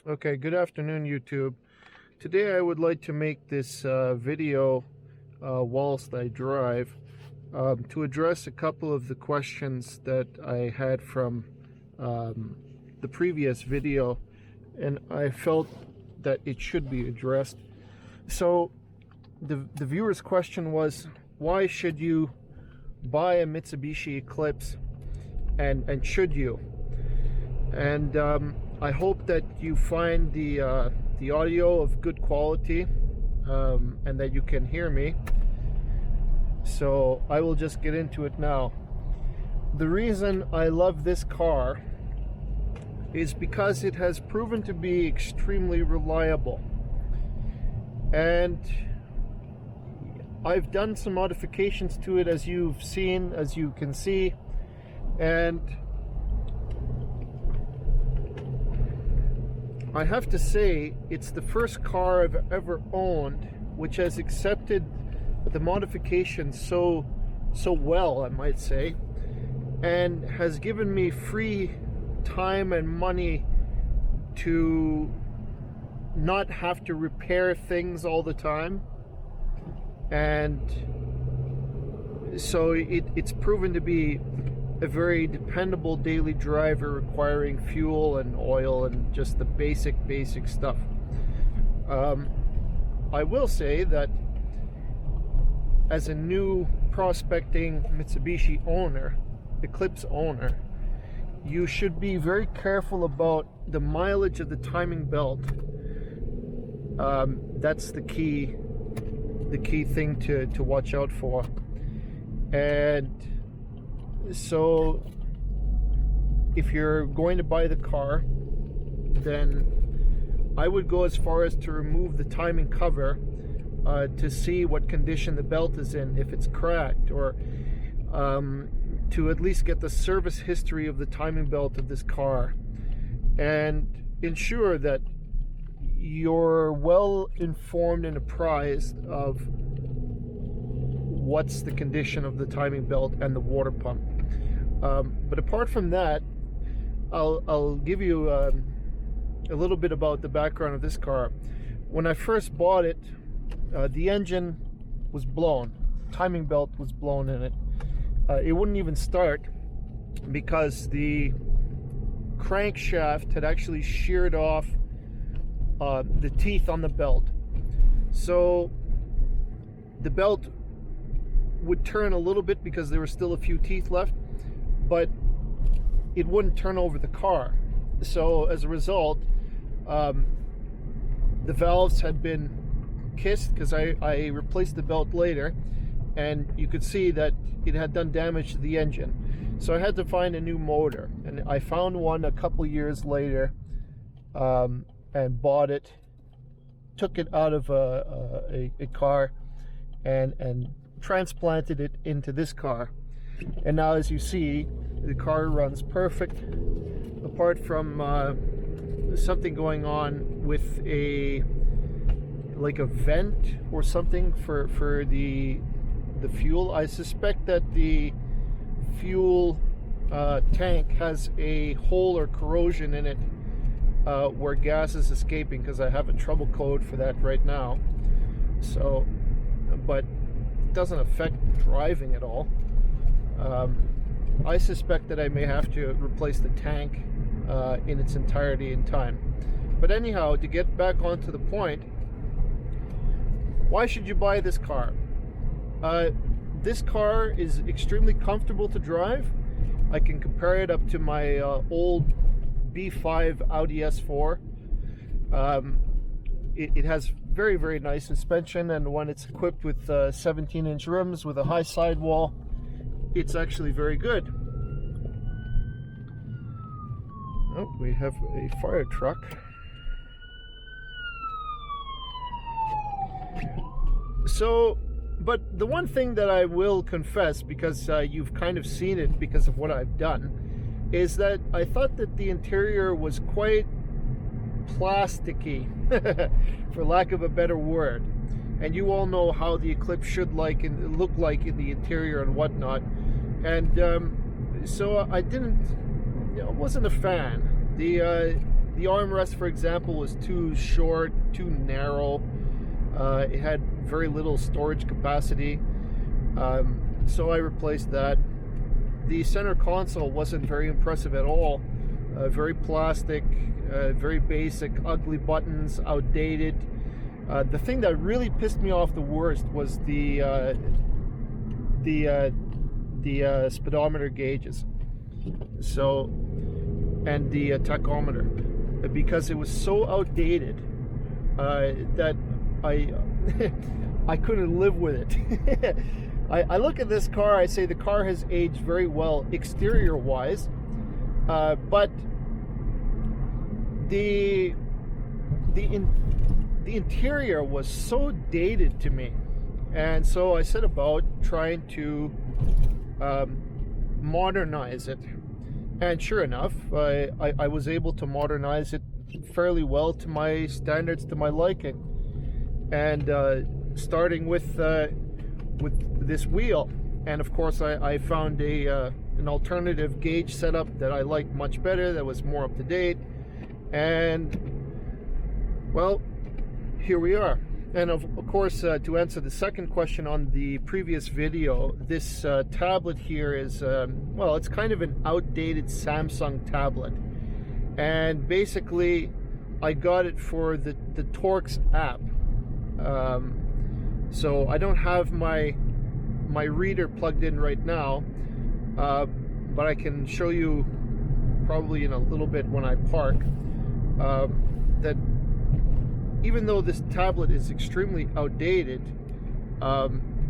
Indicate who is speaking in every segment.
Speaker 1: Okay, good afternoon, YouTube. Today I would like to make this video whilst I drive to address a couple of the questions that I had from the previous video, and I felt that it should be addressed. So the viewer's question was, why should you buy a Mitsubishi Eclipse, and should you? And I hope that you find the audio of good quality and that you can hear me. So I will just get into it now. The reason I love this car is because it has proven to be extremely reliable. And I've done some modifications to it, as you can see, and I have to say, it's the first car I've ever owned which has accepted the modifications so well, I might say, and has given me free time and money to not have to repair things all the time. And so it's proven to be a very dependable daily driver, requiring fuel and oil and just the basic stuff. I will say that as a new prospecting Mitsubishi owner, Eclipse owner, you should be very careful about the mileage of the timing belt. That's the key thing to watch out for. And so if you're going to buy the car, then I would go as far as to remove the timing cover to see what condition the belt is in, if it's cracked, or to at least get the service history of the timing belt of this car, and ensure that you're well informed and apprised of what's the condition of the timing belt and the water pump. But apart from that, I'll give you a little bit about the background of this car. When I first bought it, the engine was blown. Timing belt was blown in it. It wouldn't even start because the crankshaft had actually sheared off the teeth on the belt. So the belt would turn a little bit because there were still a few teeth left, but it wouldn't turn over the car. So as a result, the valves had been kissed, because I replaced the belt later, and you could see that it had done damage to the engine. So I had to find a new motor, and I found one a couple years later, and bought it, took it out of a car, and transplanted it into this car. And now, as you see, the car runs perfect, apart from something going on with a vent or something for the fuel. I suspect that the fuel tank has a hole or corrosion in it where gas is escaping, because I have a trouble code for that right now. So, but it doesn't affect driving at all. I suspect that I may have to replace the tank in its entirety in time. But anyhow, to get back onto the point, why should you buy this car? This car is extremely comfortable to drive. I can compare it up to my old B5 Audi S4. It has very nice suspension, and when it's equipped with 17-inch rims with a high sidewall, it's actually very good. Oh, we have a fire truck. So, but the one thing that I will confess, because you've kind of seen it because of what I've done, is that I thought that the interior was quite plasticky, for lack of a better word. And you all know how the Eclipse should look like in the interior and whatnot. And so I wasn't a fan. the armrest, for example, was too short, too narrow. It had very little storage capacity, so I replaced that. The center console wasn't very impressive at all. Very plastic, very basic, ugly buttons, outdated. The thing that really pissed me off the worst was the speedometer gauges, so, and the tachometer, because it was so outdated that I couldn't live with it. I look at this car, I say the car has aged very well exterior wise, but the interior was so dated to me, and so I set about trying to modernize it, and sure enough, I was able to modernize it fairly well to my standards, to my liking, and starting with this wheel. And of course I found an alternative gauge setup that I liked much better, that was more up to date, and well, here we are. And of course, to answer the second question on the previous video, this tablet here is, well, it's kind of an outdated Samsung tablet. And basically, I got it for the Torx app. So I don't have my reader plugged in right now, but I can show you probably in a little bit when I park, that even though this tablet is extremely outdated,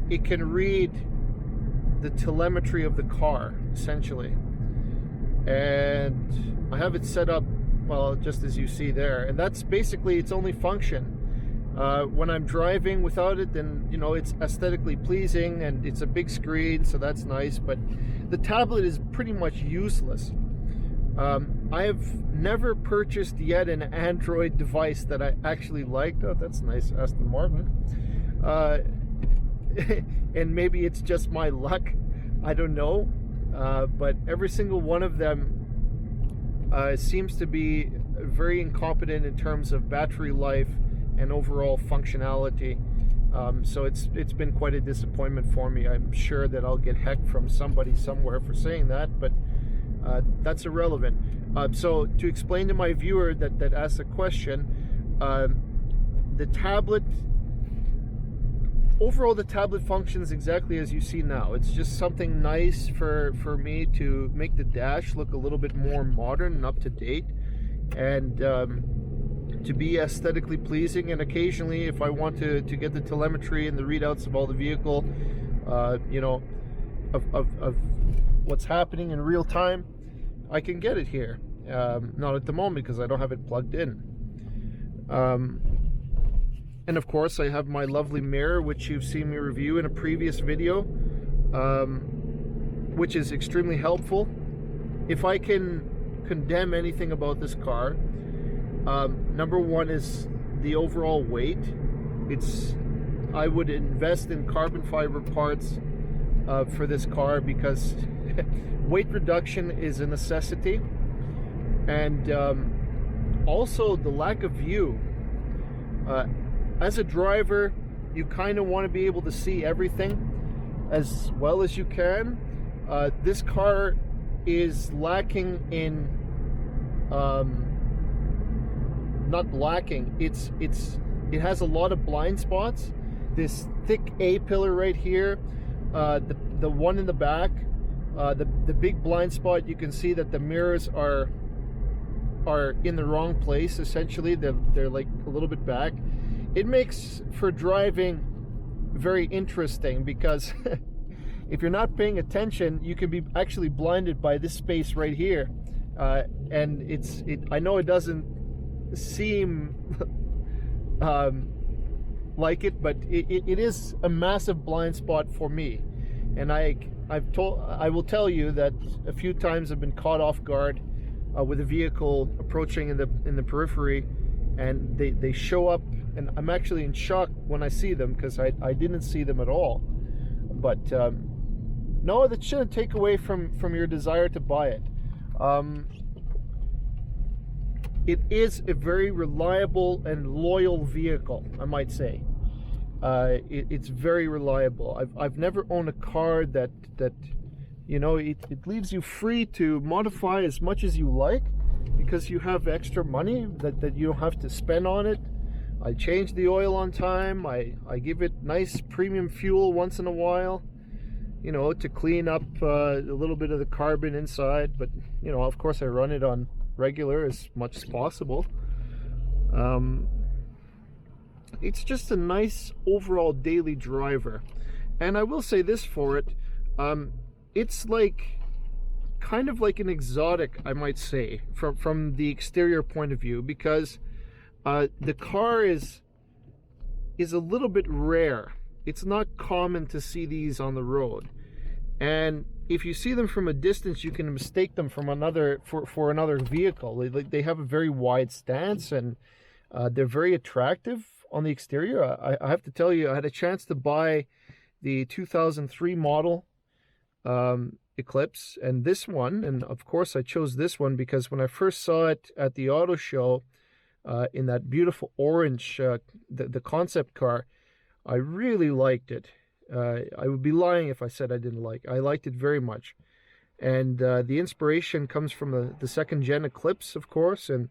Speaker 1: it can read the telemetry of the car, essentially. And I have it set up, well, just as you see there. And that's basically its only function. When I'm driving without it, then, you know, it's aesthetically pleasing and it's a big screen, so that's nice. But the tablet is pretty much useless. I have never purchased yet an Android device that I actually liked. Oh, that's nice, Aston Martin. And maybe it's just my luck, I don't know. But every single one of them seems to be very incompetent in terms of battery life and overall functionality. So it's been quite a disappointment for me. I'm sure that I'll get hecked from somebody somewhere for saying that, but that's irrelevant. So to explain to my viewer that asked the question, the tablet, overall the tablet functions exactly as you see now. It's just something nice for me to make the dash look a little bit more modern and up to date, and to be aesthetically pleasing. And occasionally, if I want to get the telemetry and the readouts of all the vehicle, you know, of what's happening in real time, I can get it here. Not at the moment because I don't have it plugged in. And of course, I have my lovely mirror, which you've seen me review in a previous video, which is extremely helpful. If I can condemn anything about this car, number one is the overall weight. I would invest in carbon fiber parts for this car, because weight reduction is a necessity. And also the lack of view. As a driver, you kind of want to be able to see everything as well as you can. This car is lacking in, not lacking, it has a lot of blind spots. This thick A-pillar right here, the one in the back, the big blind spot, you can see that the mirrors are in the wrong place, essentially. They're like a little bit back. It makes for driving very interesting, because if you're not paying attention, you can be actually blinded by this space right here. And I know it doesn't seem like it, but it is a massive blind spot for me. And I will tell you that a few times I've been caught off guard with a vehicle approaching in the periphery, and they show up, and I'm actually in shock when I see them, because I didn't see them at all. But no, that shouldn't take away from your desire to buy it. it is a very reliable and loyal vehicle, I might say. It's very reliable. I've never owned a car that you know, it leaves you free to modify as much as you like, because you have extra money that you don't have to spend on it. I change the oil on time. I give it nice premium fuel once in a while, you know, to clean up a little bit of the carbon inside. But, you know, of course I run it on regular as much as possible. It's just a nice overall daily driver. And I will say this for it, it's like kind of like an exotic, I might say, from the exterior point of view, because the car is a little bit rare. It's not common to see these on the road, and if you see them from a distance, you can mistake them from another for another vehicle. They have a very wide stance, and they're very attractive on the exterior. I have to tell you, I had a chance to buy the 2003 model Eclipse, and this one, and of course I chose this one because when I first saw it at the auto show in that beautiful orange, the concept car, I really liked it. I would be lying if I said I didn't like it. I liked it very much, and the inspiration comes from the second gen Eclipse, of course, and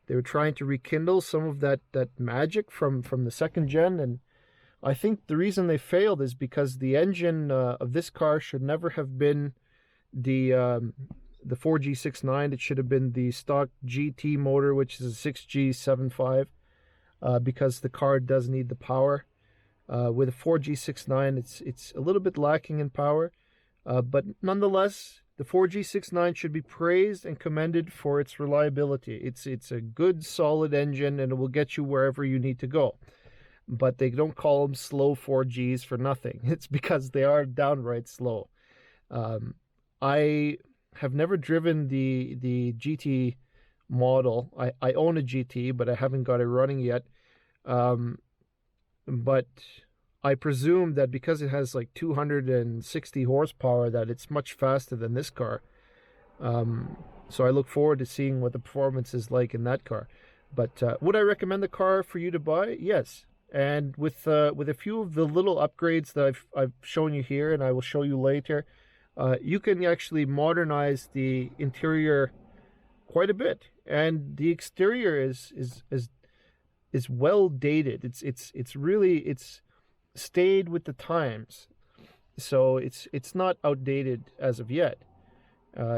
Speaker 1: they were trying to rekindle some of that magic from the second gen. And I think the reason they failed is because the engine of this car should never have been the 4G69. It should have been the stock GT motor, which is a 6G75, because the car does need the power. With a 4G69, it's a little bit lacking in power, but nonetheless, the 4G69 should be praised and commended for its reliability. It's a good, solid engine, and it will get you wherever you need to go. But they don't call them slow 4Gs for nothing. It's because they are downright slow. I have never driven the GT model. I own a GT, but I haven't got it running yet. But I presume that because it has like 260 horsepower, that it's much faster than this car. So I look forward to seeing what the performance is like in that car. But would I recommend the car for you to buy? Yes. And with a few of the little upgrades that I've shown you here, and I will show you later, you can actually modernize the interior quite a bit, and the exterior is well dated. It's really stayed with the times, so it's not outdated as of yet.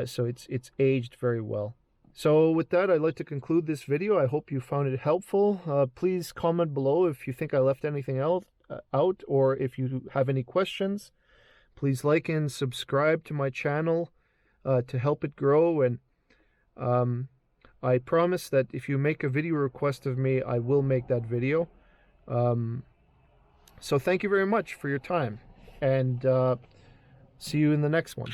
Speaker 1: So it's aged very well. So with that, I'd like to conclude this video. I hope you found it helpful. Please comment below if you think I left anything else out, or if you have any questions. Please like and subscribe to my channel to help it grow. And I promise that if you make a video request of me, I will make that video. So thank you very much for your time, and see you in the next one.